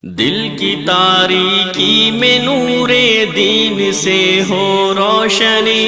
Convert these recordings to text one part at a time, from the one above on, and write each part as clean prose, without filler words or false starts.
دل کی تاریکی میں نور دین سے ہو روشنی،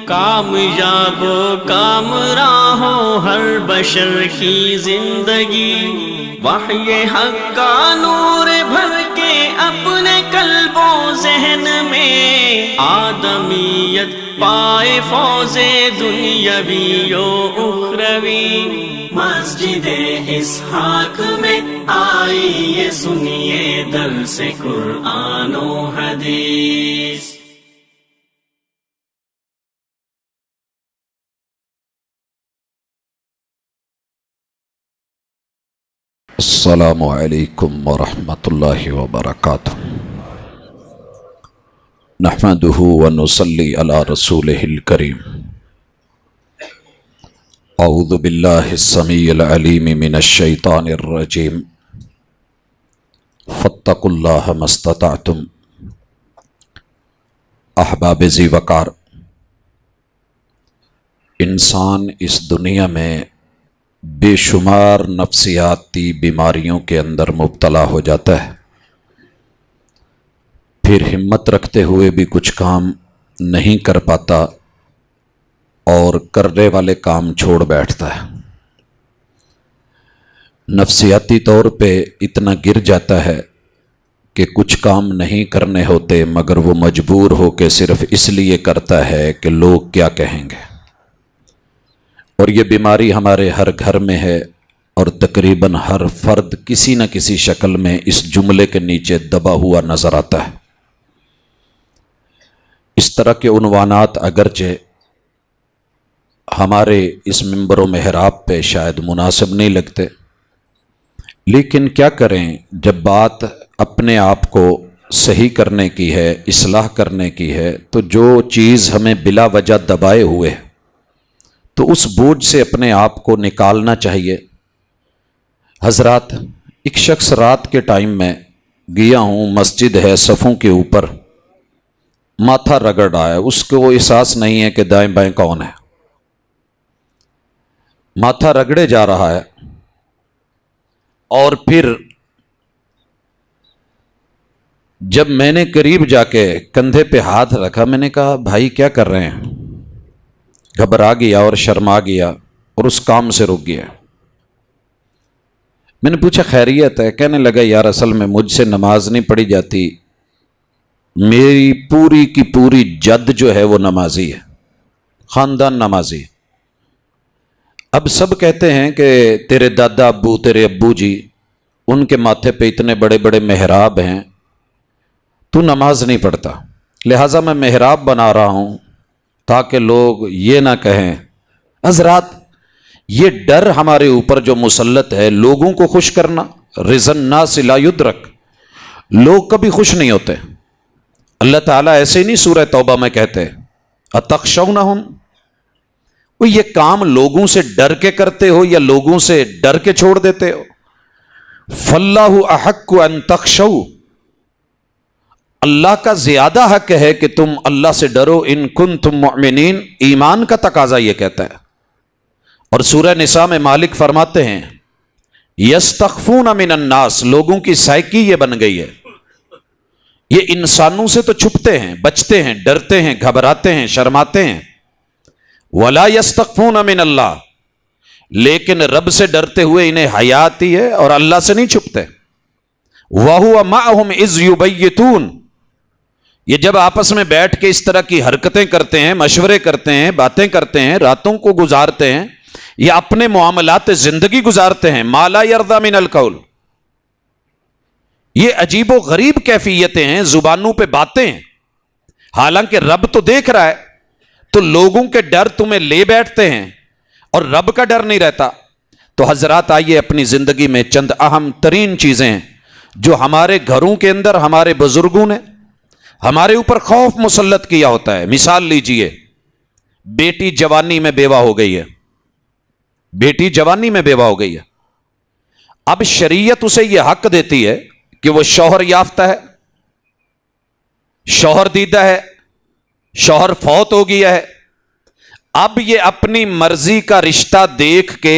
کامیاب و کامراں ہو ہر بشر کی زندگی، وحی حق کا نور بھر کے اپنے قلب و ذہن میں، آدمیت پائے فوز دنیاوی و اخروی۔ مسجد اسحاق میں آئیے سنیے درس قرآن و حدیث۔ السلام علیکم ورحمۃ اللہ وبرکاتہ۔ نحمدہ ونصلی علی رسولہ الکریم۔ اعوذ باللہ السمیع العلیم من الشیطان الرجیم۔ فاتقوا اللہ ما استطعتم۔ احباب ذی وقار، انسان اس دنیا میں بے شمار نفسیاتی بیماریوں کے اندر مبتلا ہو جاتا ہے، پھر ہمت رکھتے ہوئے بھی کچھ کام نہیں کر پاتا اور کرنے والے کام چھوڑ بیٹھتا ہے۔ نفسیاتی طور پہ اتنا گر جاتا ہے کہ کچھ کام نہیں کرنے ہوتے مگر وہ مجبور ہو کے صرف اس لیے کرتا ہے کہ لوگ کیا کہیں گے۔ اور یہ بیماری ہمارے ہر گھر میں ہے، اور تقریباً ہر فرد کسی نہ کسی شکل میں اس جملے کے نیچے دبا ہوا نظر آتا ہے۔ اس طرح کے عنوانات اگرچہ ہمارے اس منبر و محراب پہ شاید مناسب نہیں لگتے، لیکن کیا کریں، جب بات اپنے آپ کو صحیح کرنے کی ہے، اصلاح کرنے کی ہے، تو جو چیز ہمیں بلا وجہ دبائے ہوئے ہے تو اس بوجھ سے اپنے آپ کو نکالنا چاہیے۔ حضرات، ایک شخص رات کے ٹائم میں گیا ہوں، مسجد ہے، صفوں کے اوپر ماتھا رگڑ رہا ہے، اس کو احساس نہیں ہے کہ دائیں بائیں کون ہے، ماتھا رگڑے جا رہا ہے۔ اور پھر جب میں نے قریب جا کے کندھے پہ ہاتھ رکھا، میں نے کہا بھائی کیا کر رہے ہیں؟ گھبرا گیا اور شرما گیا اور اس کام سے رک گیا۔ میں نے پوچھا خیریت ہے؟ کہنے لگا یار اصل میں مجھ سے نماز نہیں پڑھی جاتی، میری پوری کی پوری جد جو ہے وہ نمازی ہے، خاندان نمازی ہے۔ اب سب کہتے ہیں کہ تیرے دادا ابو، تیرے ابو جی، ان کے ماتھے پہ اتنے بڑے بڑے محراب ہیں، تو نماز نہیں پڑھتا، لہٰذا میں محراب بنا رہا ہوں تاکہ لوگ یہ نہ کہیں۔ حضرات، یہ ڈر ہمارے اوپر جو مسلط ہے لوگوں کو خوش کرنا، رضا الناس لا یدرک، لوگ کبھی خوش نہیں ہوتے۔ اللہ تعالیٰ ایسے ہی نہیں سورہ توبہ میں کہتے اتخشونہم، وہ یہ کام لوگوں سے ڈر کے کرتے ہو یا لوگوں سے ڈر کے چھوڑ دیتے ہو؟ فاللہ احق ان تخشوا، اللہ کا زیادہ حق ہے کہ تم اللہ سے ڈرو، ان کنتم مؤمنین، ایمان کا تقاضا یہ کہتا ہے۔ اور سورہ نساء میں مالک فرماتے ہیں یستخفون من الناس، لوگوں کی سائیکی یہ بن گئی ہے، یہ انسانوں سے تو چھپتے ہیں، بچتے ہیں، ڈرتے ہیں، گھبراتے ہیں، شرماتے ہیں۔ ولا یستخفون من اللہ، لیکن رب سے ڈرتے ہوئے انہیں حیا آتی ہے اور اللہ سے نہیں چھپتے۔ وَهُوَ مَعَهُمْ إِذْ يُبَيِّتُونَ، یہ جب آپس میں بیٹھ کے اس طرح کی حرکتیں کرتے ہیں، مشورے کرتے ہیں، باتیں کرتے ہیں، راتوں کو گزارتے ہیں یا اپنے معاملات زندگی گزارتے ہیں، مَا لَا يَرْضَى مِنَ الْقَوْلِ، یہ عجیب و غریب کیفیتیں ہیں، زبانوں پہ باتیں ہیں، حالانکہ رب تو دیکھ رہا ہے، تو لوگوں کے ڈر تمہیں لے بیٹھتے ہیں اور رب کا ڈر نہیں رہتا۔ تو حضرات آئیے اپنی زندگی میں چند اہم ترین چیزیں ہیں جو ہمارے گھروں کے اندر ہمارے بزرگوں نے ہمارے اوپر خوف مسلط کیا ہوتا ہے۔ مثال لیجئے، بیٹی جوانی میں بیوہ ہو گئی ہے، بیٹی جوانی میں بیوہ ہو گئی ہے، اب شریعت اسے یہ حق دیتی ہے کہ وہ شوہر یافتہ ہے، شوہر دیدہ ہے، شوہر فوت ہو گیا ہے، اب یہ اپنی مرضی کا رشتہ دیکھ کے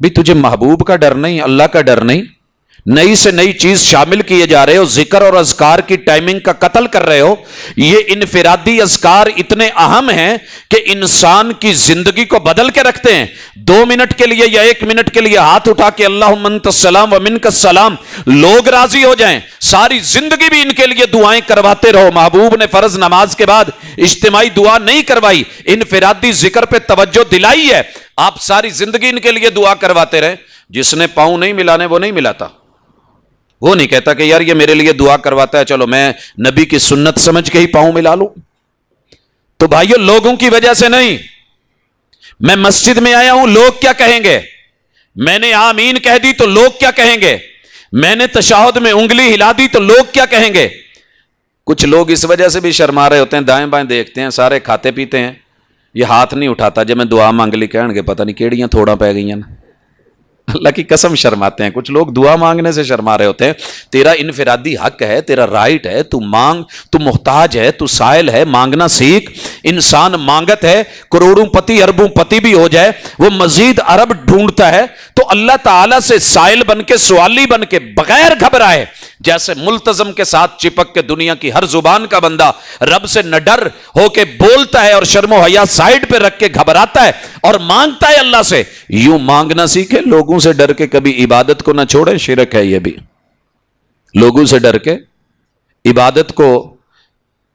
بھی تجھے محبوب کا ڈر نہیں, اللہ کا ڈر نہیں, نئی سے نئی چیز شامل کیے جا رہے ہو, ذکر اور اذکار کی ٹائمنگ کا قتل کر رہے ہو. یہ انفرادی اذکار اتنے اہم ہیں کہ انسان کی زندگی کو بدل کے رکھتے ہیں. 2 منٹ کے لیے یا 1 منٹ کے لیے ہاتھ اٹھا کے اللہم انت السلام و منک السلام لوگ راضی ہو جائیں, ساری زندگی بھی ان کے لیے دعائیں کرواتے رہو. محبوب نے فرض نماز کے بعد اجتماعی دعا نہیں کروائی, انفرادی ذکر پہ توجہ دلائی ہے. آپ ساری زندگی ان کے لیے دعا کرواتے رہیں. جس نے پاؤں نہیں ملانے وہ نہیں ملاتا, وہ نہیں کہتا کہ یار یہ میرے لیے دعا کرواتا ہے, چلو میں نبی کی سنت سمجھ کے ہی پاؤں ملا لوں. تو بھائیو, لوگوں کی وجہ سے نہیں. میں مسجد میں آیا ہوں, لوگ کیا کہیں گے؟ میں نے آمین کہہ دی تو لوگ کیا کہیں گے؟ میں نے تشہد میں انگلی ہلا دی تو لوگ کیا کہیں گے؟ کچھ لوگ اس وجہ سے بھی شرما رہے ہوتے ہیں, دائیں بائیں دیکھتے ہیں, سارے کھاتے پیتے ہیں, یہ ہاتھ نہیں اٹھاتا جب میں دعا مانگ لی, کہیں گے پتہ نہیں کیڑیاں تھوڑا پہ گئی ہیں. اللہ کی قسم شرماتے ہیں. کچھ لوگ دعا مانگنے سے شرما رہے ہوتے ہیں. تیرا انفرادی حق ہے, تیرا رائٹ ہے, تو مانگ, تو محتاج ہے, تو سائل ہے, مانگنا سیکھ. انسان مانگت ہے, کروڑوں پتی اربوں پتی بھی ہو جائے, وہ مزید ارب ڈھونڈتا ہے. تو اللہ تعالیٰ سے سائل بن کے, سوالی بن کے, بغیر گھبرائے, جیسے ملتزم کے ساتھ چپک کے دنیا کی ہر زبان کا بندہ رب سے نہ ڈر ہو کے بولتا ہے اور شرم و حیا سائڈ پہ رکھ کے گھبراتا ہے اور مانگتا ہے اللہ سے, یوں مانگنا سیکھے. لوگوں سے ڈر کے کبھی عبادت کو نہ چھوڑے, شرک ہے یہ بھی. لوگوں سے ڈر کے عبادت کو,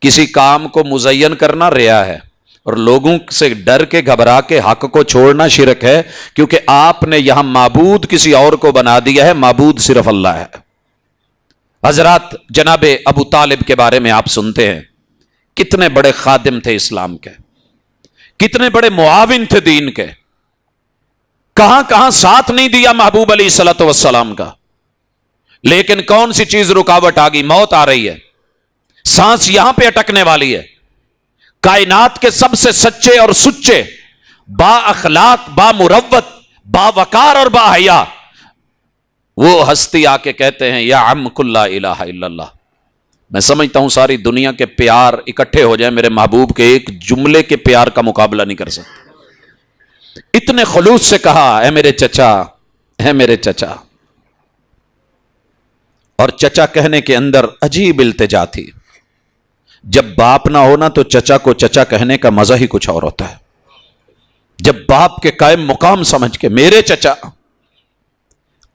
کسی کام کو مزین کرنا ریا ہے, اور لوگوں سے ڈر کے گھبرا کے حق کو چھوڑنا شرک ہے, کیونکہ آپ نے یہاں معبود کسی اور کو بنا دیا ہے, معبود صرف اللہ ہے. حضرات جناب ابو طالب کے بارے میں آپ سنتے ہیں, کتنے بڑے خادم تھے اسلام کے, کتنے بڑے معاون تھے دین کے, کہاں کہاں ساتھ نہیں دیا محبوب علیہ الصلوۃ والسلام کا. لیکن کون سی چیز رکاوٹ آ گئی؟ موت آ رہی ہے, سانس یہاں پہ اٹکنے والی ہے. کائنات کے سب سے سچے اور سچے, با اخلاق, با مروت, با وقار اور با حیا, وہ ہستی آ کے کہتے ہیں یا عم کل لا الہ الا اللہ. میں سمجھتا ہوں ساری دنیا کے پیار اکٹھے ہو جائیں, میرے محبوب کے ایک جملے کے پیار کا مقابلہ نہیں کر سکتے. اتنے خلوص سے کہا, اے میرے چچا, اے میرے چچا. اور چچا کہنے کے اندر عجیب التجا تھی. جب باپ نہ ہونا تو چچا کو چچا کہنے کا مزہ ہی کچھ اور ہوتا ہے. جب باپ کے قائم مقام سمجھ کے میرے چچا,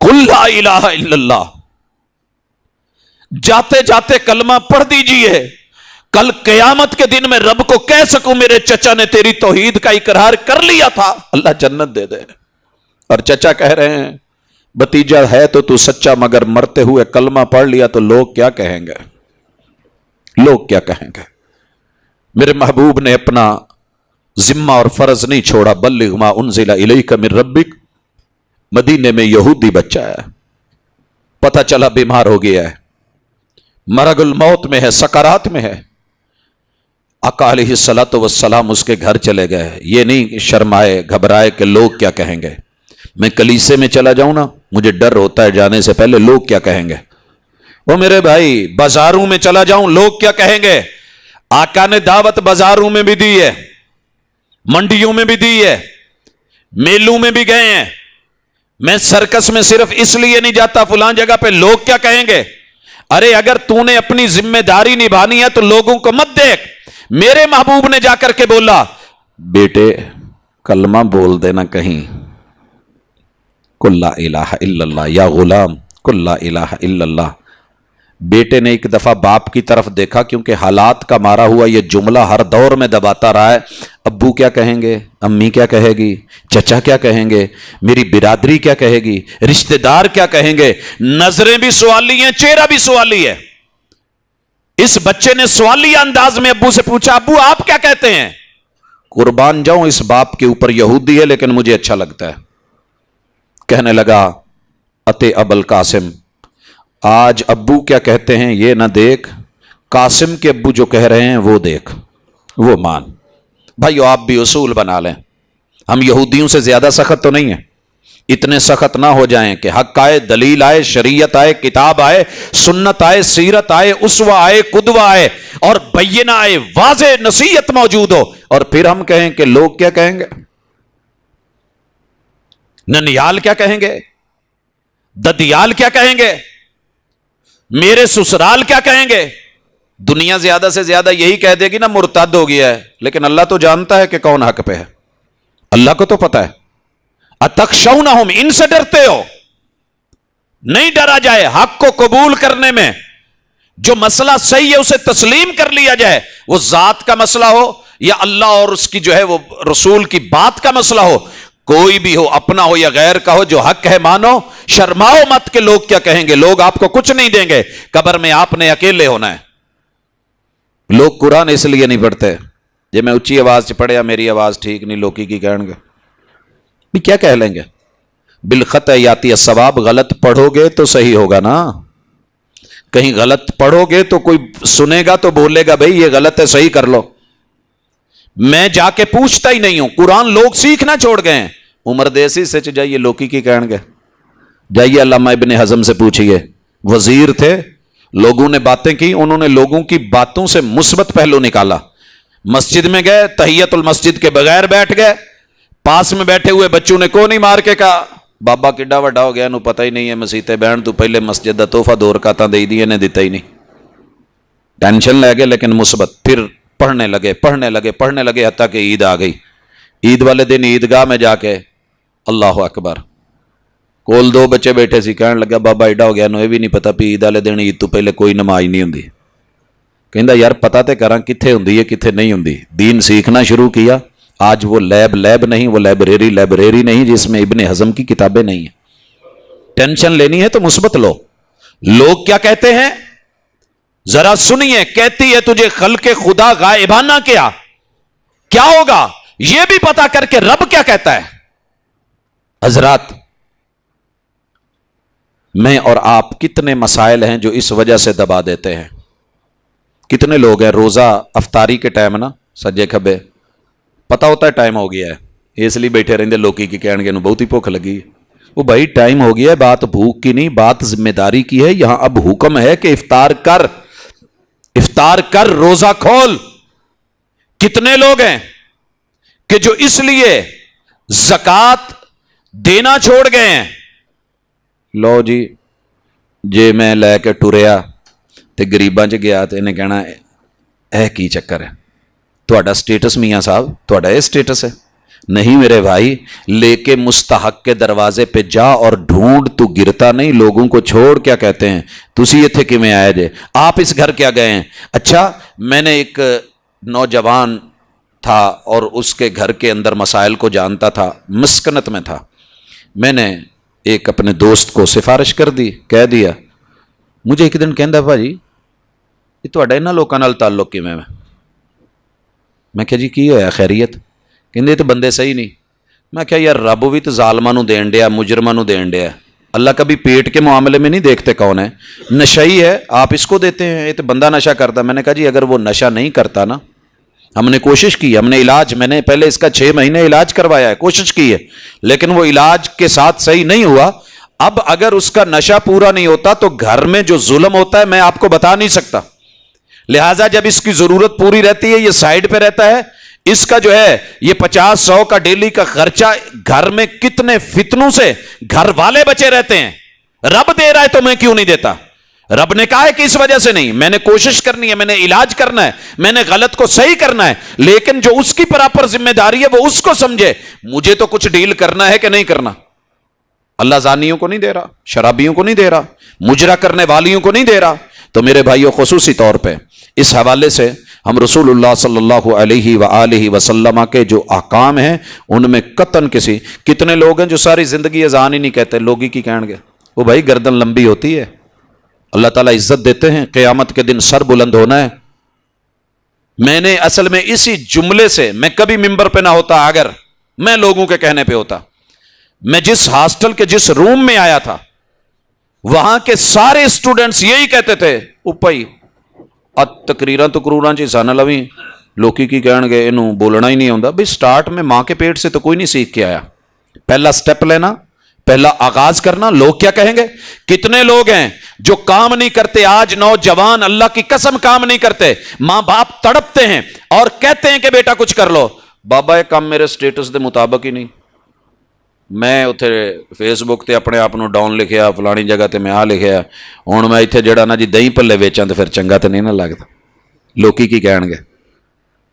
قل لا الہ الا اللہ, جاتے جاتے کلمہ پڑھ دیجئے, کل قیامت کے دن میں رب کو کہہ سکوں میرے چچا نے تیری توحید کا اقرار کر لیا تھا, اللہ جنت دے دے. اور چچا کہہ رہے ہیں بھتیجا ہے تو سچا, مگر مرتے ہوئے کلمہ پڑھ لیا تو لوگ کیا کہیں گے, لوگ کیا کہیں گے. میرے محبوب نے اپنا ذمہ اور فرض نہیں چھوڑا, بلغ ما انزل الیک من ربک. مدینے میں یہودی بچہ ہے, پتہ چلا بیمار ہو گیا ہے, مرگ الموت میں ہے, سکرات میں ہے. آقا علیہ الصلوۃ والسلام اس کے گھر چلے گئے. یہ نہیں شرمائے گھبرائے کہ لوگ کیا کہیں گے. میں کلیسے میں چلا جاؤں نا, مجھے ڈر ہوتا ہے جانے سے پہلے لوگ کیا کہیں گے. وہ میرے بھائی, بازاروں میں چلا جاؤں لوگ کیا کہیں گے. آقا نے دعوت بازاروں میں بھی دی ہے, منڈیوں میں بھی دی ہے, میلوں میں بھی گئے ہیں. میں سرکس میں صرف اس لیے نہیں جاتا فلان جگہ پہ لوگ کیا کہیں گے. ارے اگر تو نے اپنی ذمہ داری نبھانی ہے تو لوگوں کو مت دیکھ. میرے محبوب نے جا کر کے بولا, بیٹے کلمہ بول دینا کہیں, قل لا الہ الا اللہ, یا غلام قل لا الہ الا اللہ. بیٹے نے ایک دفعہ باپ کی طرف دیکھا, کیونکہ حالات کا مارا ہوا یہ جملہ ہر دور میں دباتا رہا ہے. ابو کیا کہیں گے, امی کیا کہے گی, چچا کیا کہیں گے, میری برادری کیا کہے گی, رشتہ دار کیا کہیں گے. نظریں بھی سوالی ہیں, چہرہ بھی سوالی ہے. اس بچے نے سوالی انداز میں ابو سے پوچھا, ابو آپ کیا کہتے ہیں. قربان جاؤں اس باپ کے اوپر, یہودی ہے لیکن مجھے اچھا لگتا ہے. کہنے لگا اتے ابل قاسم, آج ابو کیا کہتے ہیں یہ نہ دیکھ, قاسم کے ابو جو کہہ رہے ہیں وہ دیکھ, وہ مان. بھائیو آپ بھی اصول بنا لیں, ہم یہودیوں سے زیادہ سخت تو نہیں ہیں. اتنے سخت نہ ہو جائیں کہ حق آئے, دلیل آئے, شریعت آئے, کتاب آئے, سنت آئے, سیرت آئے, اسوہ آئے, قدوہ آئے, اور بینہ آئے, واضح نصیحت موجود ہو, اور پھر ہم کہیں کہ لوگ کیا کہیں گے. ننیال کیا کہیں گے, ددیال کیا کہیں گے, میرے سسرال کیا کہیں گے. دنیا زیادہ سے زیادہ یہی کہہ دے گی نا مرتد ہو گیا ہے, لیکن اللہ تو جانتا ہے کہ کون حق پہ ہے, اللہ کو تو پتا ہے. اتخشونہم, ان سے ڈرتے ہو, نہیں ڈرا جائے. حق کو قبول کرنے میں جو مسئلہ صحیح ہے اسے تسلیم کر لیا جائے, وہ ذات کا مسئلہ ہو یا اللہ اور اس کی جو ہے وہ رسول کی بات کا مسئلہ ہو, کوئی بھی ہو, اپنا ہو یا غیر کا ہو, جو حق ہے مانو, شرماؤ مت کہ لوگ کیا کہیں گے. لوگ آپ کو کچھ نہیں دیں گے, قبر میں آپ نے اکیلے ہونا ہے. لوگ قرآن اس لیے نہیں پڑھتے, جی میں اچھی آواز سے پڑھیا میری آواز ٹھیک نہیں, لوکی کی کہیں گے بھی کیا کہہ لیں گے. بالخطأ یاتی الثواب, غلط پڑھو گے تو صحیح ہوگا نا, کہیں غلط پڑھو گے تو کوئی سنے گا تو بولے گا بھئی یہ غلط ہے صحیح کر لو. میں جا کے پوچھتا ہی نہیں ہوں, قرآن لوگ سیکھنا چھوڑ گئے ہیں. عمر دیسی سے جائیے لوکی کی کہیں گے, جائیے علامہ ابن حزم سے پوچھئے, وزیر تھے, لوگوں نے باتیں کی, انہوں نے لوگوں کی باتوں سے مثبت پہلو نکالا. مسجد میں گئے, تحیت المسجد کے بغیر بیٹھ گئے, پاس میں بیٹھے ہوئے بچوں نے کو نہیں مار کے کہا بابا کڈا وڈا ہو گیا, نو پتہ ہی نہیں ہے مسیتے بہن, تو پہلے مسجد دا تحفہ 2 رکعتاں دے دی, نے دیتا ہی نہیں. ٹینشن لے گئے لیکن مثبت. پھر پڑھنے لگے حتیٰ کہ عید آ گئی. عید والے دن عیدگاہ میں جا کے اللہ اکبر, کول 2 بچے بیٹھے سی, کہنے لگا بابا ایڈا ہو گیا, نو یہ بھی نہیں پتا بھی عید والے دن عید تو پہلے کوئی نماز نہیں ہوندی. کہندا یار پتا تے کراں کتھے ہوندی ہے کتھے نہیں ہوندی. دین سیکھنا شروع کیا, آج وہ لیب نہیں, وہ لائبریری نہیں جس میں ابن حزم کی کتابیں نہیں ہیں. ٹینشن لینی ہے تو مثبت لو. لوگ کیا کہتے ہیں ذرا سنیے, کہتی ہے تجھے خلق خدا غائبانہ کیا ہوگا یہ بھی پتا کر کے رب کیا کہتا ہے. حضرات, میں اور آپ کتنے مسائل ہیں جو اس وجہ سے دبا دیتے ہیں. کتنے لوگ ہیں روزہ افطاری کے ٹائم نا سجے کھبے پتا ہوتا ہے ٹائم ہو گیا ہے, اس لیے بیٹھے رہتے لوکی کی کہن گے بہت ہی بھوک لگی. وہ بھائی ٹائم ہو گیا ہے, بات بھوک کی نہیں, بات ذمہ داری کی ہے. یہاں اب حکم ہے کہ افطار کر, روزہ کھول. کتنے لوگ ہیں کہ جو اس لیے زکوٰۃ دینا چھوڑ گئے ہیں. لو جی میں لے کے ٹریا تے غریباں چ گیا تے انہیں کہنا اے کی چکر ہے, تہاڈا سٹیٹس میاں صاحب, تہاڈا یہ سٹیٹس ہے. نہیں میرے بھائی, لے کے مستحق کے دروازے پہ جا اور ڈھونڈ, تو گرتا نہیں. لوگوں کو چھوڑ کیا کہتے ہیں تسی ایتھے کیویں آئے جے, آپ اس گھر کیا گئے ہیں. اچھا, میں نے ایک نوجوان تھا اور اس کے گھر کے اندر مسائل کو جانتا تھا, مسکنت میں تھا. میں نے ایک اپنے دوست کو سفارش کر دی, کہہ دیا. مجھے ایک دن کہندا بھاجی یہ تہاڈا انہاں لوکاں نال تعلق کیویں ہے. میں کہا جی کی ہویا خیریت. کہندے تو بندے صحیح نہیں. میں کہا یار رب بھی تو ظالماں نو دین ڈیا, مجرماں نو دین ڈیا. اللہ کبھی پیٹ کے معاملے میں نہیں دیکھتے کون ہے. نشئی ہے آپ اس کو دیتے ہیں, یہ تو بندہ نشہ کرتا. میں نے کہا جی اگر وہ نشہ نہیں کرتا نا, ہم نے کوشش کی, ہم نے علاج, میں نے پہلے اس کا 6 مہینے علاج کروایا ہے, کوشش کی ہے, لیکن وہ علاج کے ساتھ صحیح نہیں ہوا. اب اگر اس کا نشہ پورا نہیں ہوتا تو گھر میں جو ظلم ہوتا ہے میں آپ کو بتا نہیں سکتا. لہٰذا جب اس کی ضرورت پوری رہتی ہے یہ سائڈ پہ رہتا ہے. اس کا جو ہے یہ 50-100 کا ڈیلی کا خرچہ, گھر میں کتنے فتنوں سے گھر والے بچے رہتے ہیں. رب دے رہا ہے تو میں کیوں نہیں دیتا. رب نے کہا ہے کہ اس وجہ سے نہیں, میں نے کوشش کرنی ہے, میں نے علاج کرنا ہے, میں نے غلط کو صحیح کرنا ہے, لیکن جو اس کی پراپر ذمہ داری ہے وہ اس کو سمجھے. مجھے تو کچھ ڈیل کرنا ہے کہ نہیں کرنا. اللہ زانیوں کو نہیں دے رہا, شرابیوں کو نہیں دے رہا, مجرا کرنے والیوں کو نہیں دے رہا. تو میرے بھائیوں خصوصی طور پہ اس حوالے سے ہم رسول اللہ صلی اللہ علیہ وآلہ وسلم کے جو احکام ہیں ان میں قطعاً کتنے لوگ ہیں جو ساری زندگی اذان ہی نہیں کہتے, لوگی کی کہیں گے. وہ بھائی گردن لمبی ہوتی ہے, اللہ تعالیٰ عزت دیتے ہیں, قیامت کے دن سر بلند ہونا ہے. میں نے اصل میں اسی جملے سے, میں کبھی ممبر پہ نہ ہوتا اگر میں لوگوں کے کہنے پہ ہوتا. میں جس ہاسٹل کے جس روم میں آیا تھا وہاں کے سارے اسٹوڈنٹس یہی کہتے تھے, اوپائی تقریراں تقروراں چ حصہ نہ لویں, لوکی کی کہن گے انہوں بولنا ہی نہیں آتا. بھائی سٹارٹ میں ماں کے پیٹ سے تو کوئی نہیں سیکھ کے آیا. پہلا سٹیپ لینا, پہلا آغاز کرنا. لوگ کیا کہیں گے. کتنے لوگ ہیں جو کام نہیں کرتے, آج نوجوان اللہ کی قسم کام نہیں کرتے, ماں باپ تڑپتے ہیں اور کہتے ہیں کہ بیٹا کچھ کر لو. بابا یہ کام میرے سٹیٹس دے مطابق ہی نہیں, میں ਉੱਥੇ ਫੇਸਬੁੱਕ ਤੇ ਆਪਣੇ ਆਪ ਨੂੰ ਡਾਊਨ ਲਿਖਿਆ, ਫਲਾਣੀ ਜਗ੍ਹਾ ਤੇ ਮੈਂ ਆ ਲਿਖਿਆ, ਹੁਣ ਮੈਂ ਇੱਥੇ ਜਿਹੜਾ ਨਾ ਜੀ ਦਹੀਂ ਭੱਲੇ ਵੇਚਾਂ ਤੇ ਫਿਰ ਚੰਗਾ ਤਾਂ ਨਹੀਂ ਨਾ ਲੱਗਦਾ, ਲੋਕੀ ਕੀ ਕਹਿਣਗੇ।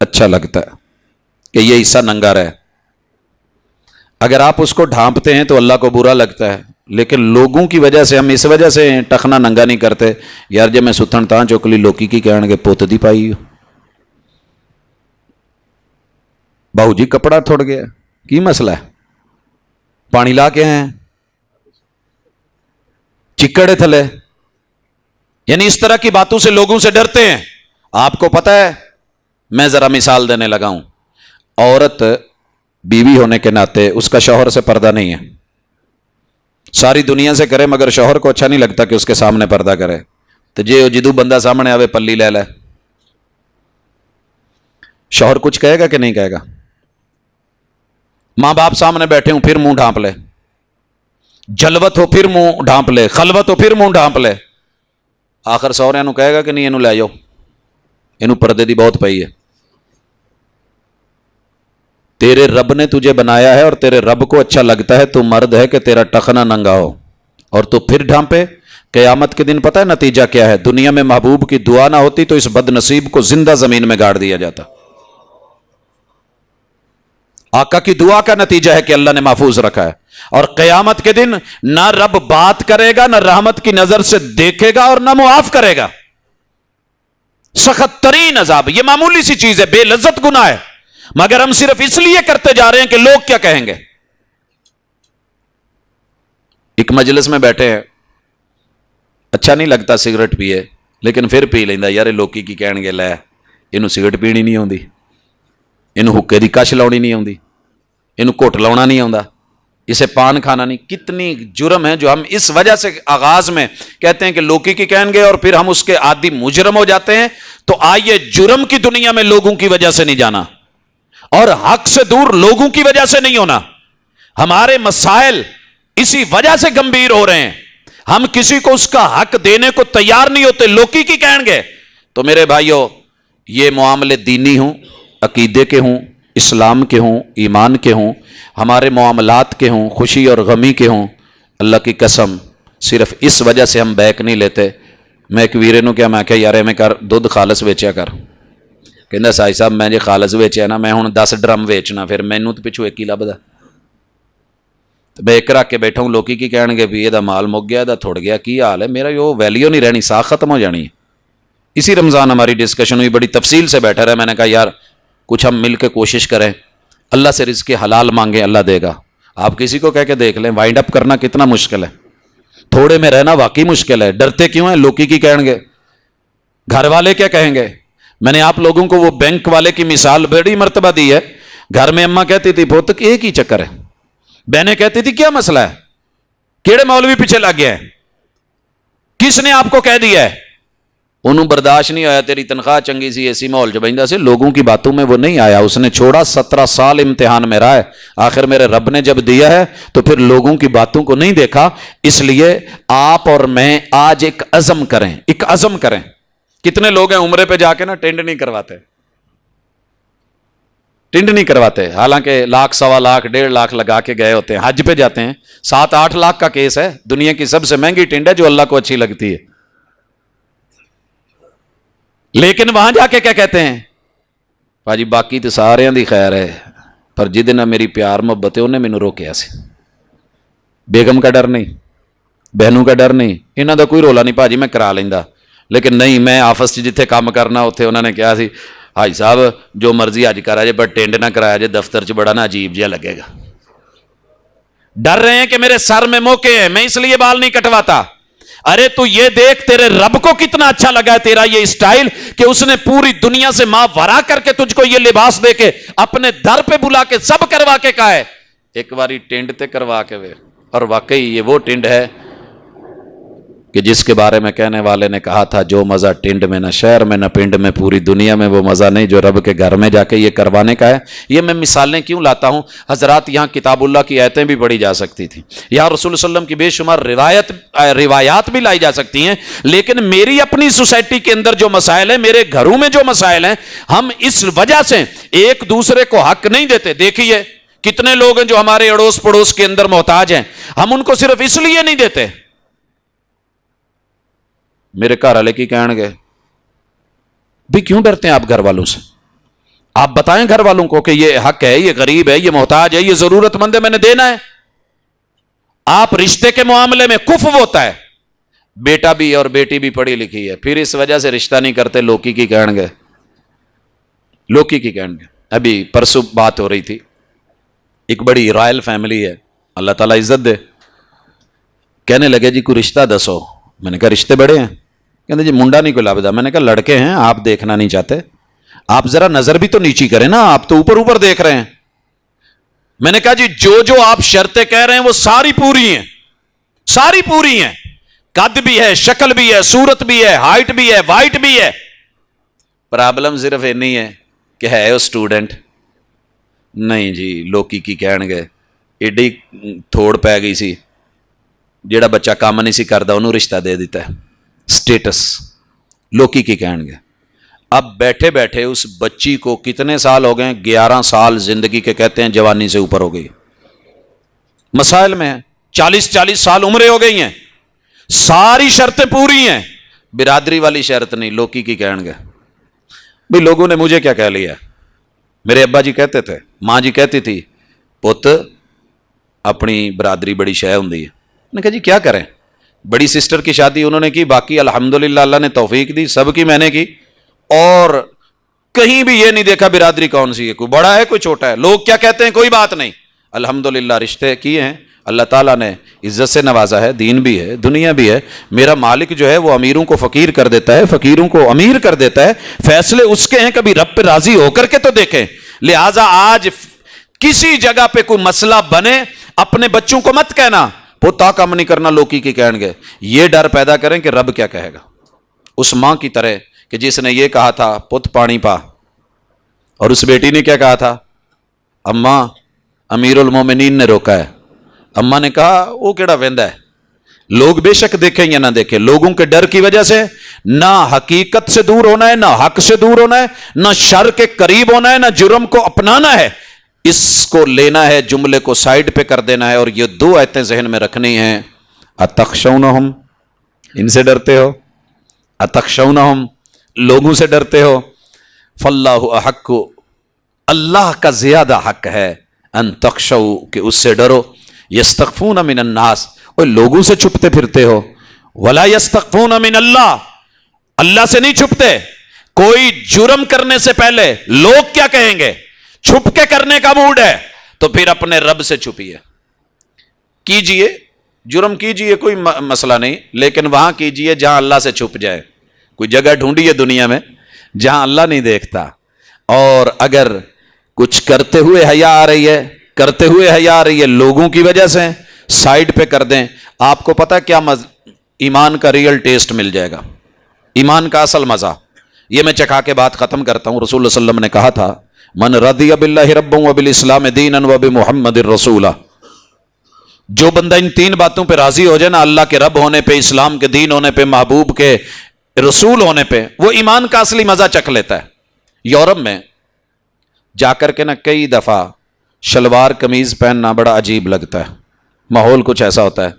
اچھا لگتا ہے کہ یہ حصہ ننگا رہے. اگر آپ اس کو ڈھانپتے ہیں تو اللہ کو برا لگتا ہے. لیکن لوگوں کی وجہ سے ہم اس وجہ سے ٹخنا ننگا نہیں کرتے, یار جب میں ستھن تاں چوکلی لوکی کی کہنے گے پوت دی پائی ہو, بہو جی کپڑا تھوڑ گیا, کی مسئلہ ہے, پانی لا کے ہیں چکڑے تھلے. یعنی اس طرح کی باتوں سے لوگوں سے ڈرتے ہیں. آپ کو پتہ ہے, میں ذرا مثال دینے لگا ہوں. عورت بیوی ہونے کے ناطے اس کا شوہر سے پردہ نہیں ہے, ساری دنیا سے کرے مگر شوہر کو اچھا نہیں لگتا کہ اس کے سامنے پردہ کرے. تو جدو بندہ سامنے آوے پلی لے لے, شوہر کچھ کہے گا کہ نہیں کہے گا؟ ماں باپ سامنے بیٹھے ہوں پھر منہ ڈھانپ لے, جلوت ہو پھر منہ ڈھانپ لے, خلوت ہو پھر منہ ڈھانپ لے. آخر سہرے نو کہے گا کہ نہیں اینو لے جاؤ, اینو پردے دی بہت پئی ہے. تیرے رب نے تجھے بنایا ہے اور تیرے رب کو اچھا لگتا ہے تو مرد ہے کہ تیرا ٹخنا ننگا ہو, اور تو پھر ڈھانپے. قیامت کے دن پتہ ہے نتیجہ کیا ہے؟ دنیا میں محبوب کی دعا نہ ہوتی تو اس بد نصیب کو زندہ زمین میں گاڑ دیا جاتا. آقا کی دعا کا نتیجہ ہے کہ اللہ نے محفوظ رکھا ہے. اور قیامت کے دن نہ رب بات کرے گا, نہ رحمت کی نظر سے دیکھے گا, اور نہ معاف کرے گا. سخت ترین عذاب. یہ معمولی سی چیز ہے, بے لذت گناہ ہے, مگر ہم صرف اس لیے کرتے جا رہے ہیں کہ لوگ کیا کہیں گے. ایک مجلس میں بیٹھے ہیں, اچھا نہیں لگتا سگریٹ پیے, لیکن پھر پی لینا. یار لوکی کی کہن گے لے اینو سگریٹ پینی نہیں آتی, اینو حکے دی کش لاؤنی نہیں آتی, اینو گھٹ لاؤنا نہیں آتا, اسے پان کھانا نہیں. کتنی جرم ہے جو ہم اس وجہ سے آغاز میں کہتے ہیں کہ لوکی کی کہیں گے, اور پھر ہم اس کے عادی مجرم ہو جاتے ہیں. تو آئیے جرم کی دنیا میں لوگوں کی وجہ سے نہیں جانا, اور حق سے دور لوگوں کی وجہ سے نہیں ہونا. ہمارے مسائل اسی وجہ سے گمبھیر ہو رہے ہیں. ہم کسی کو اس کا حق دینے کو تیار نہیں ہوتے, لوکی کی کہیں گے. تو میرے بھائیوں, یہ معاملے دینی ہوں, عقیدے کے ہوں, اسلام کے ہوں, ایمان کے ہوں, ہمارے معاملات کے ہوں, خوشی اور غمی کے ہوں, اللہ کی قسم صرف اس وجہ سے ہم بیک نہیں لیتے. میں ایک ویرے نو کیا, میں کہ یار میں کر دودھ خالص ویچیا کر. کہندا سائی صاحب میں جے خالص ویچیا نا, میں ہن 10 ڈرم ویچنا, پھر مینوں تو پچھو ایک ہی لبدا. میں ایک رکھ کے بیٹھا ہوں, لوکی کی کہن گے بھی یہ مال مک گیا, تھوڑ گیا, کی حال ہے میرا, یہ ویلیو نہیں رہنی, ساکھ ختم ہو جانی ہے. اسی رمضان ہماری ڈسکشن ہوئی, بڑی تفصیل سے بیٹھا رہا. میں نے کہا یار کچھ ہم مل کے کوشش کریں, اللہ سے رزق حلال مانگیں, اللہ دے گا. آپ کسی کو کہہ کے دیکھ لیں, وائنڈ اپ کرنا کتنا مشکل ہے, تھوڑے میں رہنا واقعی مشکل ہے. ڈرتے کیوں ہیں؟ لوکی کی کہیں گے, گھر والے کیا کہیں گے. میں نے آپ لوگوں کو وہ بینک والے کی مثال بڑی مرتبہ دی ہے. گھر میں اماں کہتی تھی پوت ایک ہی چکر ہے, بہنیں کہتی تھی کیا مسئلہ ہے, کیڑے مولوی پیچھے لگ گیا ہے, کس نے آپ کو کہہ دیا ہے. انہوں برداشت نہیں آیا, تیری تنخواہ چنگی سی, ایسی ماحول جو بہندہ سے, لوگوں کی باتوں میں وہ نہیں آیا, اس نے چھوڑا. 17 سال امتحان میں رہا ہے, آخر میرے رب نے جب دیا ہے تو پھر لوگوں کی باتوں کو نہیں دیکھا. اس لیے آپ اور میں آج ایک عزم کریں, ایک عزم کریں. کتنے لوگ ہیں عمرے پہ جا کے نا ٹینڈ نہیں کرواتے, ٹینڈ نہیں کرواتے, حالانکہ لاکھ, 1.25 لاکھ, 1.5 لاکھ لگا کے گئے ہوتے ہیں. حج پہ جاتے ہیں, 7-8 لاکھ کا کیس ہے, دنیا کی سب سے مہنگی ٹینڈ ہے جو اللہ کو اچھی لگتی ہے. لیکن وہاں جا کے کیا کہتے ہیں, پاجی باقی تو سارے دی خیر ہے, پر جد نہ میری پیار محبت ہے انہیں مینوں روکیا سی. بیگم کا ڈر نہیں, بہنوں کا ڈر نہیں, انہاں دا کوئی رولا نہیں, پاجی میں کرا لیندا. لیکن نہیں, میں آفس جتھے کام کرنا اتنے انہوں نے کہا سی حاج صاحب جو مرضی حج کرا جائے پر ٹینڈ نہ کرایا جائے, دفتر چ بڑا نا عجیب جہا لگے گا. ڈر رہے ہیں کہ میرے سر میں موقع ہے, میں اس لیے بال نہیں کٹواتا. ارے تو یہ دیکھ تیرے رب کو کتنا اچھا لگا ہے تیرا یہ اسٹائل, کہ اس نے پوری دنیا سے ماورا کر کے تجھ کو یہ لباس دے کے اپنے در پہ بلا کے سب کروا کے کہا ہے ایک باری ٹینڈ تے کروا کے وے. اور واقعی یہ وہ ٹینڈ ہے کہ جس کے بارے میں کہنے والے نے کہا تھا جو مزہ ٹینڈ میں نہ شہر میں نہ پنڈ میں, پوری دنیا میں وہ مزہ نہیں جو رب کے گھر میں جا کے یہ کروانے کا ہے. یہ میں مثالیں کیوں لاتا ہوں حضرات, یہاں کتاب اللہ کی آیتیں بھی پڑھی جا سکتی تھیں, یہاں رسول اللہ علیہ وسلم کی بے شمار روایات بھی لائی جا سکتی ہیں, لیکن میری اپنی سوسائٹی کے اندر جو مسائل ہیں, میرے گھروں میں جو مسائل ہیں, ہم اس وجہ سے ایک دوسرے کو حق نہیں دیتے. دیکھیے کتنے لوگ ہیں جو ہمارے اڑوس پڑوس کے اندر محتاج ہیں, ہم ان کو صرف اس لیے نہیں دیتے. میرے گھر والے کی کہن گے بھی کیوں ڈرتے ہیں آپ گھر والوں سے, آپ بتائیں گھر والوں کو کہ یہ حق ہے, یہ غریب ہے, یہ محتاج ہے, یہ ضرورت مند ہے, میں نے دینا ہے. آپ رشتے کے معاملے میں کفو ہوتا ہے. بیٹا بھی اور بیٹی بھی پڑھی لکھی ہے, پھر اس وجہ سے رشتہ نہیں کرتے, لوکی کی کہن گے, لوکی کی کہن گے. ابھی پرسوں بات ہو رہی تھی, ایک بڑی رائل فیملی ہے, اللہ تعالیٰ عزت دے, کہنے لگے جی کوئی رشتہ دسو. میں نے کہا رشتے بڑے ہیں. کہتے جی منڈا نہیں کوئی لابدہ. میں نے کہا لڑکے ہیں, آپ دیکھنا نہیں چاہتے, آپ ذرا نظر بھی تو نیچی کریں نا, آپ تو اوپر اوپر دیکھ رہے ہیں. میں نے کہا جی جو آپ شرطیں کہہ رہے ہیں وہ ساری پوری ہیں, ساری پوری ہیں. قد بھی ہے, شکل بھی ہے, صورت بھی ہے, ہائٹ بھی ہے, وائٹ بھی ہے. پرابلم صرف اتنی ہے کہ ہے وہ سٹوڈنٹ نہیں جی, لوکی کی کہن گے ایڈی تھوڑ پی گئی سی, جیڑا بچہ کام نہیں سی کردا انہوں رشتہ دے دیتا ہے, سٹیٹس, لوکی کی کہن گے. اب بیٹھے بیٹھے اس بچی کو کتنے سال ہو گئے, 11 سال زندگی کے کہتے ہیں, جوانی سے اوپر ہو گئی, مسائل میں 40 سال عمریں ہو گئی ہیں, ساری شرطیں پوری ہیں, برادری والی شرط نہیں, لوکی کی کہن گے. بھئی لوگوں نے مجھے کیا کہہ لیا, میرے ابا جی کہتے تھے, ماں جی کہتی تھی, پت اپنی برادری بڑی شے ہوندی ہے. نے کہا جی کیا کریں, بڑی سسٹر کی شادی انہوں نے کی, باقی الحمدللہ اللہ نے توفیق دی, سب کی میں نے کی, اور کہیں بھی یہ نہیں دیکھا برادری کون سی ہے, کوئی بڑا ہے کوئی چھوٹا ہے, لوگ کیا کہتے ہیں کوئی بات نہیں, الحمدللہ رشتے کیے ہیں, اللہ تعالیٰ نے عزت سے نوازا ہے, دین بھی ہے, دنیا بھی ہے. میرا مالک جو ہے وہ امیروں کو فقیر کر دیتا ہے, فقیروں کو امیر کر دیتا ہے, فیصلے اس کے ہیں, کبھی رب پہ راضی ہو کر کے تو دیکھیں. لہٰذا آج کسی جگہ پہ کوئی مسئلہ بنے, اپنے بچوں کو مت کہنا پوتا کام نہیں کرنا, لوکی کی کہن گے, یہ ڈر پیدا کریں کہ رب کیا کہے گا. اس ماں کی طرح کہ جس نے یہ کہا تھا پت پانی پا, اور اس بیٹی نے کیا کہا تھا, اماں امیر المومنین نے روکا ہے. اماں نے کہا وہ کیڑا ویندا ہے, لوگ بے شک دیکھیں یا نہ دیکھیں, لوگوں کے ڈر کی وجہ سے نہ حقیقت سے دور ہونا ہے, نہ حق سے دور ہونا ہے, نہ شر کے قریب ہونا ہے, نہ جرم کو اپنانا ہے. اس کو لینا ہے, جملے کو سائڈ پہ کر دینا ہے, اور یہ 2 آیتیں ذہن میں رکھنی ہیں. اتخشونہم, ان سے ڈرتے ہو, اتخشونہم, لوگوں سے ڈرتے ہو, فاللہ احق, اللہ کا زیادہ حق ہے, ان تخشو, کہ اس سے ڈرو. یستخفون من الناس, اور لوگوں سے چھپتے پھرتے ہو, ولا یستخفون من اللہ, اللہ سے نہیں چھپتے. کوئی جرم کرنے سے پہلے لوگ کیا کہیں گے, چھپ کے کرنے کا موڈ ہے تو پھر اپنے رب سے چھپیے, کیجئے جرم کیجئے, کوئی مسئلہ نہیں, لیکن وہاں کیجئے جہاں اللہ سے چھپ جائے. کوئی جگہ ڈھونڈیے دنیا میں جہاں اللہ نہیں دیکھتا, اور اگر کچھ کرتے ہوئے حیا آ رہی ہے, کرتے ہوئے حیا آ رہی ہے لوگوں کی وجہ سے, سائڈ پہ کر دیں. آپ کو پتہ کیا ایمان کا ریئل ٹیسٹ مل جائے گا, ایمان کا اصل مزہ. یہ میں چکھا کے بات ختم کرتا ہوں. رسول اللہ صلی اللہ علیہ وسلم نے کہا تھا, من رضی باللہ ربا وبالاسلام دینا وبمحمد رسولا, جو بندہ ان 3 باتوں پہ راضی ہو جائے نا, اللہ کے رب ہونے پہ, اسلام کے دین ہونے پہ, محبوب کے رسول ہونے پہ, وہ ایمان کا اصلی مزہ چکھ لیتا ہے. یورپ میں جا کر کے نا کئی دفعہ شلوار قمیض پہننا بڑا عجیب لگتا ہے, ماحول کچھ ایسا ہوتا ہے.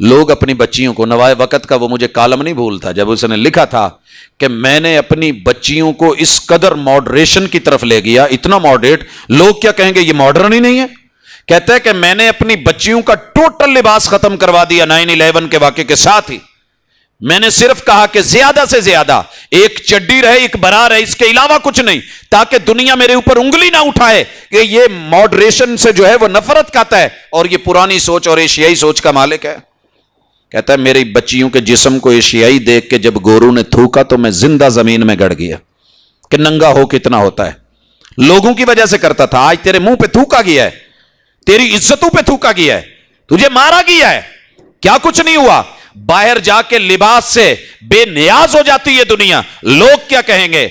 لوگ اپنی بچیوں کو, نوائے وقت کا وہ مجھے کالم نہیں بھولتا جب اس نے لکھا تھا کہ میں نے اپنی بچیوں کو اس قدر ماڈریشن کی طرف لے گیا, اتنا ماڈریٹ, لوگ کیا کہیں گے یہ ماڈرن ہی نہیں ہے. کہتا ہے کہ میں نے اپنی بچیوں کا ٹوٹل لباس ختم کروا دیا 9/11 کے واقعے کے ساتھ ہی. میں نے صرف کہا کہ زیادہ سے زیادہ ایک چڈی رہے, ایک برا رہے, اس کے علاوہ کچھ نہیں, تاکہ دنیا میرے اوپر انگلی نہ اٹھائے کہ یہ ماڈریشن سے جو ہے وہ نفرت کھاتا ہے اور یہ پرانی سوچ اور ایشیائی سوچ کا مالک ہے. کہتا ہے میری بچیوں کے جسم کو ایشیائی دیکھ کے جب گورو نے تھوکا تو میں زندہ زمین میں گڑ گیا کہ ننگا ہو کتنا ہوتا ہے. لوگوں کی وجہ سے کرتا تھا, آج تیرے منہ پہ تھوکا گیا ہے, تیری عزتوں پہ تھوکا گیا ہے, تجھے مارا گیا ہے, کیا کچھ نہیں ہوا. باہر جا کے لباس سے بے نیاز ہو جاتی ہے دنیا, لوگ کیا کہیں گے.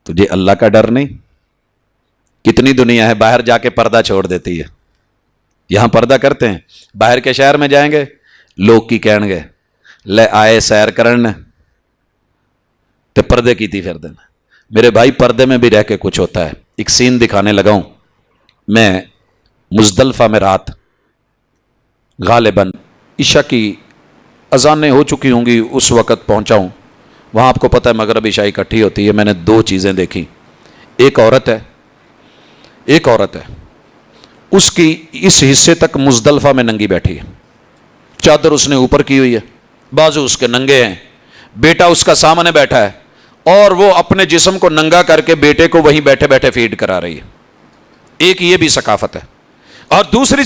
تجھے اللہ کا ڈر نہیں. کتنی دنیا ہے باہر جا کے پردہ چھوڑ دیتی ہے, یہاں پردہ کرتے ہیں, باہر کے شہر میں جائیں گے لوگ کی کہن گے لے آئے سیر کرن تے پردے کی تھی پھر دینا. میرے بھائی پردے میں بھی رہ کے کچھ ہوتا ہے. ایک سین دکھانے لگا ہوں. میں مزدلفہ میں رات, غالباً عشاء کی اذانیں ہو چکی ہوں گی, اس وقت پہنچا ہوں. وہاں آپ کو پتہ ہے مغرب عشاء اکٹھی ہوتی ہے. میں نے 2 چیزیں دیکھی. ایک عورت ہے اس کی اس حصے تک مزدلفہ میں ننگی بیٹھی ہے، چادر اس نے اوپر کی ہوئی ہے، بازو اس کے ننگے ہیں، بیٹا اس کا سامنے بیٹھا ہے اور وہ اپنے جسم کو ننگا کر کے بیٹے کو وہیں بیٹھے بیٹھے فیڈ کرا رہی ہے۔ ایک یہ بھی ثقافت ہے۔ اور دوسری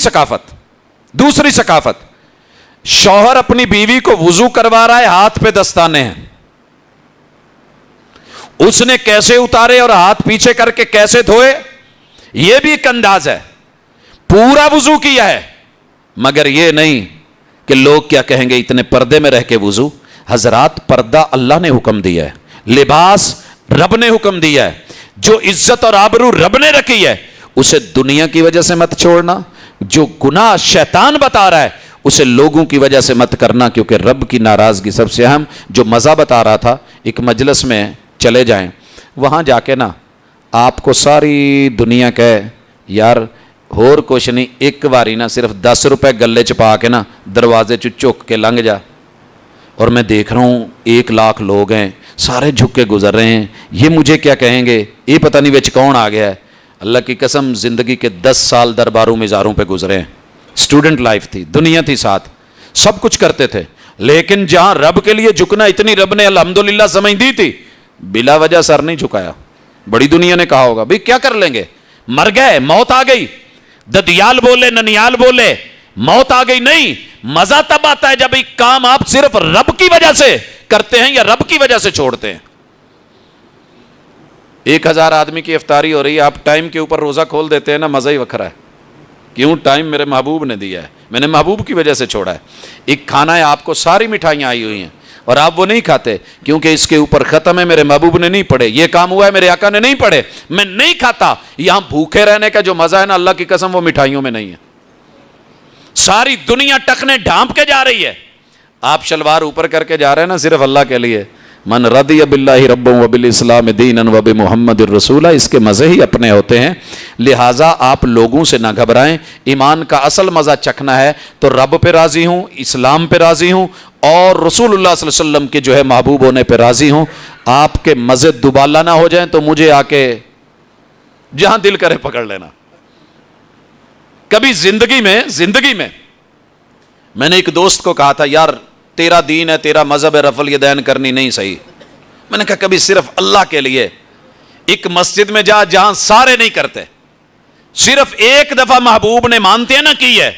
ثقافت شوہر اپنی بیوی کو وضو کروا رہا ہے، ہاتھ پہ دستانے ہیں، اس نے کیسے اتارے اور ہاتھ پیچھے کر کے کیسے دھوئے، یہ بھی ایک انداز ہے۔ پورا وضو کیا ہے، مگر یہ نہیں کہ لوگ کیا کہیں گے اتنے پردے میں رہ کے وضو۔ حضرات، پردہ اللہ نے حکم دیا ہے، لباس رب نے حکم دیا ہے، جو عزت اور آبرو رب نے رکھی ہے اسے دنیا کی وجہ سے مت چھوڑنا، جو گناہ شیطان بتا رہا ہے اسے لوگوں کی وجہ سے مت کرنا، کیونکہ رب کی ناراضگی سب سے اہم۔ جو مزہ بتا رہا تھا، ایک مجلس میں چلے جائیں، وہاں جا کے نا آپ کو ساری دنیا کہے یار اور کچھ نہیں، ایک باری نا صرف 10 روپے گلے چپا کے نا دروازے چک کے لنگ جا، اور میں دیکھ رہا ہوں 1 لاکھ لوگ ہیں، سارے جھک کے گزر رہے ہیں، یہ مجھے کیا کہیں گے، یہ پتہ نہیں وچ کون آ گیا ہے۔ اللہ کی قسم، زندگی کے 10 سال درباروں مزاروں پہ گزرے ہیں، اسٹوڈنٹ لائف تھی، دنیا تھی ساتھ، سب کچھ کرتے تھے، لیکن جہاں رب کے لیے جھکنا اتنی رب نے الحمدللہ سمجھ دی تھی، بلا وجہ سر نہیں جھکایا۔ بڑی دنیا نے کہا ہوگا بھئی کیا کر لیں گے، مر گئے، موت آ گئی، ددیال بولے ننیال بولے، موت آ گئی، نہیں، مزہ تب آتا ہے جب ایک کام آپ صرف رب کی وجہ سے کرتے ہیں یا رب کی وجہ سے چھوڑتے ہیں۔ 1000 آدمی کی افطاری ہو رہی ہے، آپ ٹائم کے اوپر روزہ کھول دیتے ہیں نا، مزہ ہی وکھرا ہے۔ کیوں؟ ٹائم میرے محبوب نے دیا ہے، میں نے محبوب کی وجہ سے چھوڑا ہے۔ ایک کھانا ہے، آپ کو ساری مٹھائیاں آئی ہوئی ہیں اور آپ وہ نہیں کھاتے کیونکہ اس کے اوپر ختم ہے، میرے محبوب نے نہیں پڑھے، یہ کام ہوا ہے میرے آقا نے نہیں پڑھے، میں نہیں کھاتا۔ یہاں بھوکے رہنے کا جو مزہ ہے نا، اللہ کی قسم وہ مٹھائیوں میں نہیں ہے۔ ساری دنیا ٹکنے ڈھانپ کے جا رہی ہے، آپ شلوار اوپر کر کے جا رہے ہیں نا صرف اللہ کے لیے۔ من رضی باللہ ربا وبالاسلام دینا وبمحمد الرسولہ، اس کے مزے ہی اپنے ہوتے ہیں۔ لہٰذا آپ لوگوں سے نہ گھبرائیں، ایمان کا اصل مزہ چکھنا ہے تو رب پہ راضی ہوں، اسلام پہ راضی ہوں اور رسول اللہ صلی اللہ علیہ وسلم کے جو ہے محبوب ہونے پہ راضی ہوں۔ آپ کے مزے دوبالا نہ ہو جائیں تو مجھے آ کے جہاں دل کرے پکڑ لینا۔ کبھی زندگی میں میں نے ایک دوست کو کہا تھا، یار تیرا دین ہے، تیرا مذہب ہے، رفع الیدین کرنی نہیں صحیح۔ میں نے کہا کبھی صرف اللہ کے لیے ایک مسجد میں جا جہاں سارے نہیں کرتے، صرف ایک دفعہ محبوب نے مانتے ہیں نا کی ہے،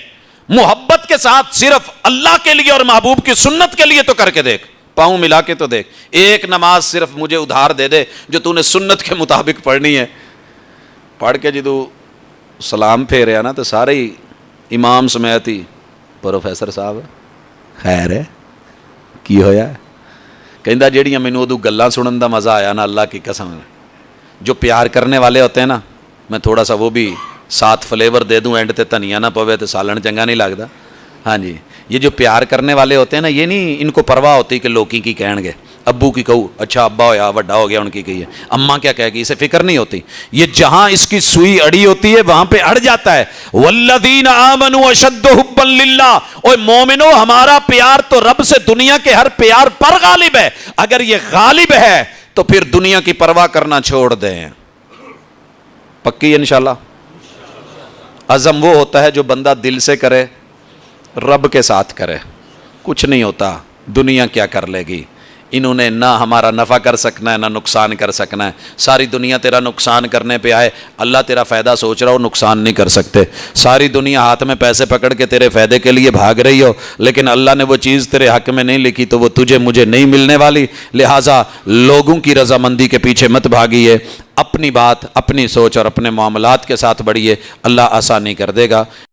محبت کے ساتھ صرف اللہ کے لیے اور محبوب کی سنت کے لیے تو کر کے دیکھ، پاؤں ملا کے تو دیکھ۔ ایک نماز صرف مجھے ادھار دے دے جو تو نے سنت کے مطابق پڑھنی ہے، پڑھ کے جدو سلام پھیریا نا تو سارے ہی امام سمیت ہی پروفیسر صاحب خیر ہے کی ہویا ہے، کہندا جیڑیاں مینوں ادو گلاں سنن دا مزہ آیا نا، اللہ کی قسم جو پیار کرنے والے ہوتے ہیں نا، میں تھوڑا سا وہ بھی ساتھ فلیور دے دوں، اینڈ تے دھنیا نہ پوے تو سالن چنگا نہیں لگتا۔ ہاں جی، یہ جو پیار کرنے والے ہوتے ہیں نا، یہ نہیں ان کو پرواہ ہوتی کہ لوکی کی کہیں گے، ابو کی کہو اچھا ابا ہویا وڈا ہو گیا ان کی کہی ہے، اماں کیا کہے گی، اسے فکر نہیں ہوتی۔ یہ جہاں اس کی سوئی اڑی ہوتی ہے وہاں پہ اڑ جاتا ہے۔ والذین آمنوا اشد حبا للہ، اوے مومنو ہمارا پیار تو رب سے دنیا کے ہر پیار پر غالب ہے۔ اگر یہ غالب ہے تو پھر دنیا کی پرواہ کرنا چھوڑ دیں۔ پکی انشاءاللہ؟ عزم وہ ہوتا ہے جو بندہ دل سے کرے، رب کے ساتھ کرے۔ کچھ نہیں ہوتا، دنیا کیا کر لے گی، انہوں نے نہ ہمارا نفع کر سکنا ہے نہ نقصان کر سکنا ہے۔ ساری دنیا تیرا نقصان کرنے پہ آئے، اللہ تیرا فائدہ سوچ رہا ہو، نقصان نہیں کر سکتے۔ ساری دنیا ہاتھ میں پیسے پکڑ کے تیرے فائدے کے لیے بھاگ رہی ہو، لیکن اللہ نے وہ چیز تیرے حق میں نہیں لکھی تو وہ تجھے مجھے نہیں ملنے والی۔ لہٰذا لوگوں کی رضامندی کے پیچھے مت بھاگیے، اپنی بات، اپنی سوچ اور اپنے معاملات کے ساتھ بڑھیے، اللہ آسانی کر دے گا۔